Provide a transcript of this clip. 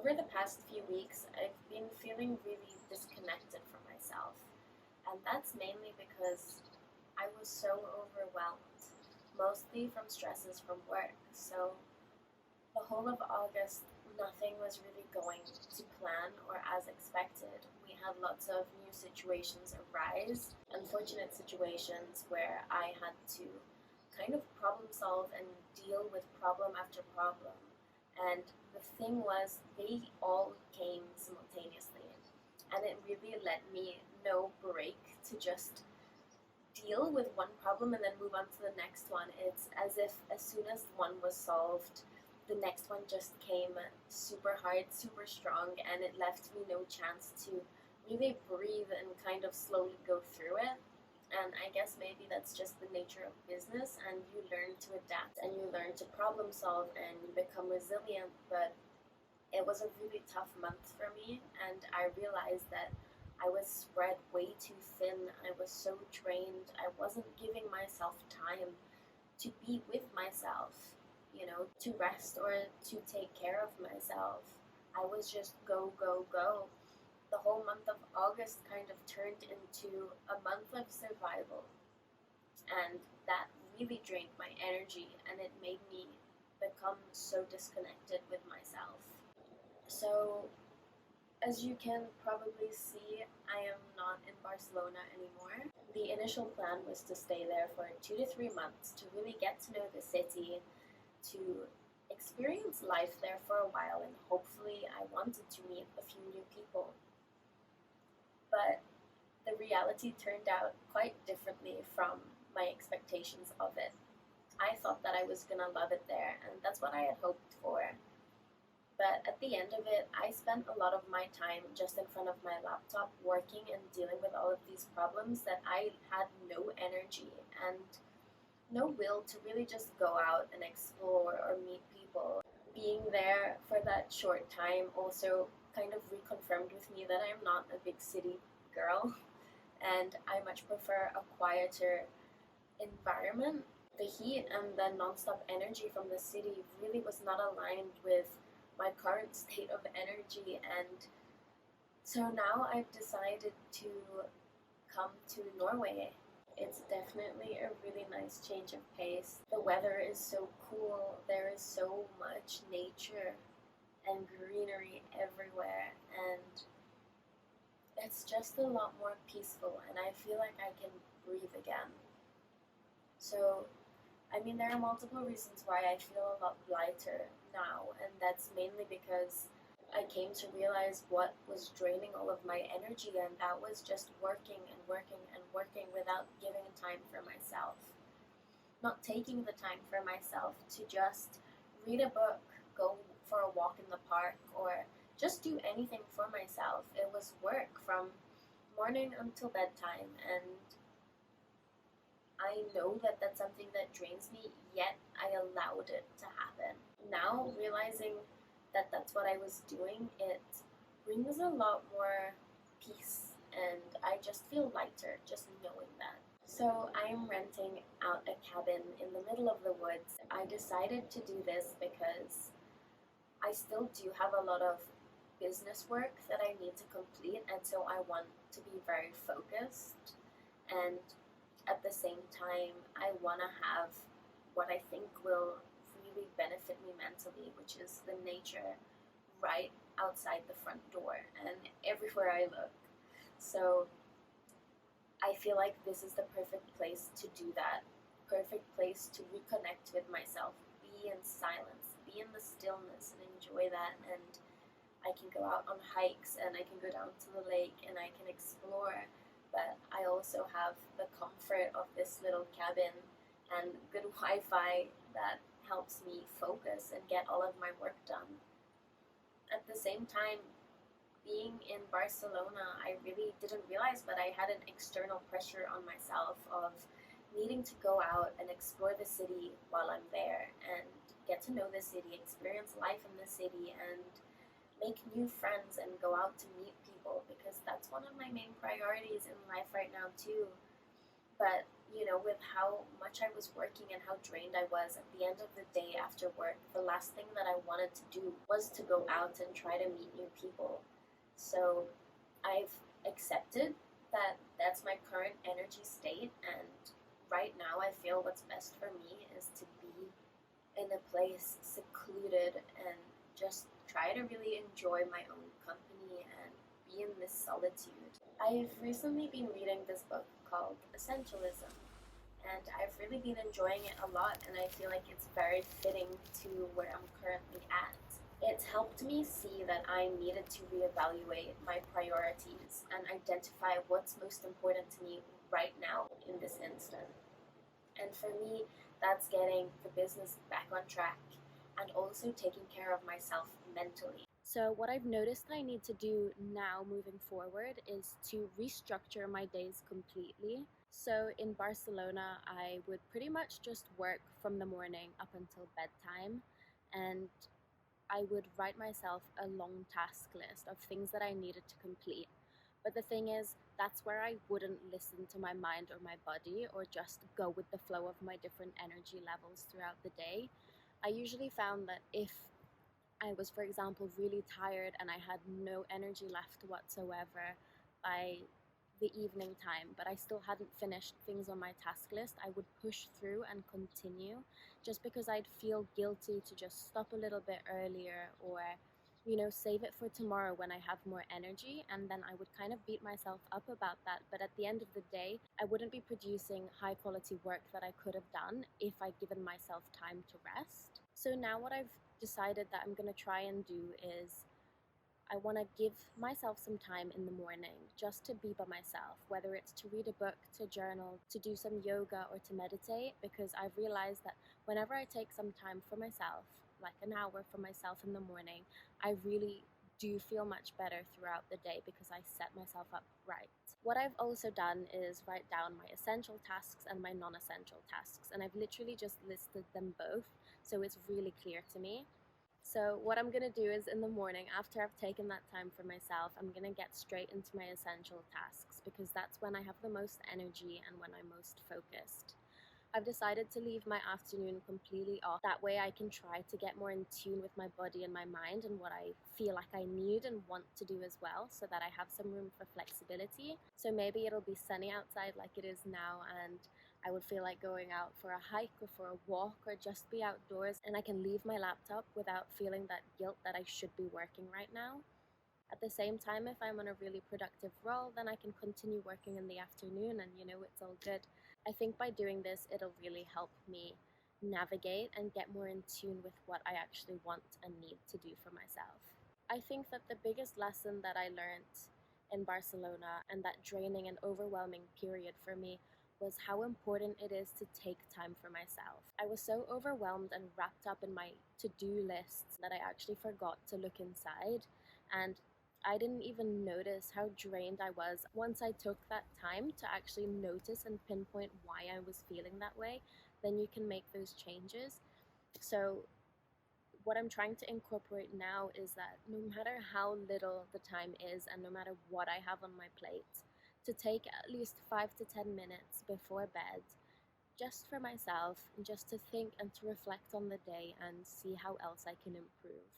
Over the past few weeks, I've been feeling really disconnected from myself, and that's mainly because I was so overwhelmed, mostly from stresses from work. So, the whole of August, nothing was really going to plan or as expected. We had lots of new situations arise, unfortunate situations where I had to kind of problem solve and deal with problem after problem. And the thing was, they all came simultaneously. And it really let me no break to just deal with one problem and then move on to the next one. It's as if as soon as one was solved, the next one just came super hard, super strong, and it left me no chance to really breathe and kind of slowly go through it. And I guess maybe that's just the nature of business, and you learn to adapt and you learn to problem solve and you become resilient. But it was a really tough month for me, and I realized that I was spread way too thin. I was so drained. I wasn't giving myself time to be with myself, to rest or to take care of myself. I was just go, go, go. The whole month of August kind of turned into a month of survival. And that really drained my energy, and it made me become so disconnected with myself. So, as you can probably see, I am not in Barcelona anymore. The initial plan was to stay there for 2 to 3 months to really get to know the city, to experience life there for a while, and hopefully I wanted to meet a few new people. But the reality turned out quite differently from my expectations of it. I thought that I was gonna love it there, and that's what I had hoped for. But at the end of it, I spent a lot of my time just in front of my laptop working and dealing with all of these problems that I had no energy and no will to really just go out and explore or meet people. Being there for that short time also kind of reconfirmed with me that I'm not a big city girl, and I much prefer a quieter environment. The heat and the nonstop energy from the city really was not aligned with my current state of energy, and so now I've decided to come to Norway. It's definitely a really nice change of pace. The weather is so cool, there is so much nature and greenery everywhere, and it's just a lot more peaceful, and I feel like I can breathe again. So there are multiple reasons why I feel a lot lighter now, and that's mainly because I came to realize what was draining all of my energy, and that was just working and working and working without giving time for myself. Not taking the time for myself to just read a book, go for a walk in the park, or just do anything for myself. It was work from morning until bedtime, and I know that that's something that drains me, yet I allowed it to happen. Now, realizing that that's what I was doing, it brings a lot more peace, and I just feel lighter just knowing that. So I'm renting out a cabin in the middle of the woods. I decided to do this because I still do have a lot of business work that I need to complete, and so I want to be very focused, and at the same time I want to have what I think will really benefit me mentally, which is the nature right outside the front door and everywhere I look. So I feel like this is the perfect place to do that, perfect place to reconnect with myself, be in silence, be in the stillness and enjoy that. And I can go out on hikes, and I can go down to the lake, and I can explore, but I also have the comfort of this little cabin and good Wi-Fi that helps me focus and get all of my work done. At the same time, being in Barcelona, I really didn't realize, but I had an external pressure on myself of needing to go out and explore the city while I'm there and get to know the city, experience life in the city, and make new friends and go out to meet people, because that's one of my main priorities in life right now too. But with how much I was working and how drained I was at the end of the day after work, the last thing that I wanted to do was to go out and try to meet new people. So I've accepted that that's my current energy state, and right now I feel what's best for me is to be in a place secluded and just try to really enjoy my own company and be in this solitude. I've recently been reading this book called Essentialism, and I've really been enjoying it a lot, and I feel like it's very fitting to where I'm currently at. It's helped me see that I needed to reevaluate my priorities and identify what's most important to me right now in this instant. And for me, that's getting the business back on track and also taking care of myself mentally. So, what I've noticed that I need to do now moving forward is to restructure my days completely. So, in Barcelona, I would pretty much just work from the morning up until bedtime, and I would write myself a long task list of things that I needed to complete. But the thing is, that's where I wouldn't listen to my mind or my body or just go with the flow of my different energy levels throughout the day. I usually found that if I was, for example, really tired and I had no energy left whatsoever by the evening time, but I still hadn't finished things on my task list, I would push through and continue just because I'd feel guilty to just stop a little bit earlier or save it for tomorrow when I have more energy, and then I would kind of beat myself up about that. But at the end of the day, I wouldn't be producing high quality work that I could have done if I'd given myself time to rest. So now what I've decided that I'm going to try and do is I want to give myself some time in the morning just to be by myself, whether it's to read a book, to journal, to do some yoga, or to meditate, because I've realized that whenever I take some time for myself, like an hour for myself in the morning, I really do feel much better throughout the day because I set myself up right. What I've also done is write down my essential tasks and my non-essential tasks, and I've literally just listed them both so it's really clear to me. So what I'm going to do is in the morning, after I've taken that time for myself, I'm going to get straight into my essential tasks because that's when I have the most energy and when I'm most focused. I've decided to leave my afternoon completely off. That way I can try to get more in tune with my body and my mind and what I feel like I need and want to do as well, so that I have some room for flexibility. So maybe it'll be sunny outside like it is now, and I would feel like going out for a hike or for a walk or just be outdoors, and I can leave my laptop without feeling that guilt that I should be working right now. At the same time, if I'm on a really productive role, then I can continue working in the afternoon and it's all good. I think by doing this, it'll really help me navigate and get more in tune with what I actually want and need to do for myself. I think that the biggest lesson that I learned in Barcelona and that draining and overwhelming period for me was how important it is to take time for myself. I was so overwhelmed and wrapped up in my to-do lists that I actually forgot to look inside, and I didn't even notice how drained I was once I took that time to actually notice and pinpoint why I was feeling that way. Then you can make those changes. So what I'm trying to incorporate now is that no matter how little the time is and no matter what I have on my plate, to take at least 5 to 10 minutes before bed just for myself, just to think and to reflect on the day and see how else I can improve.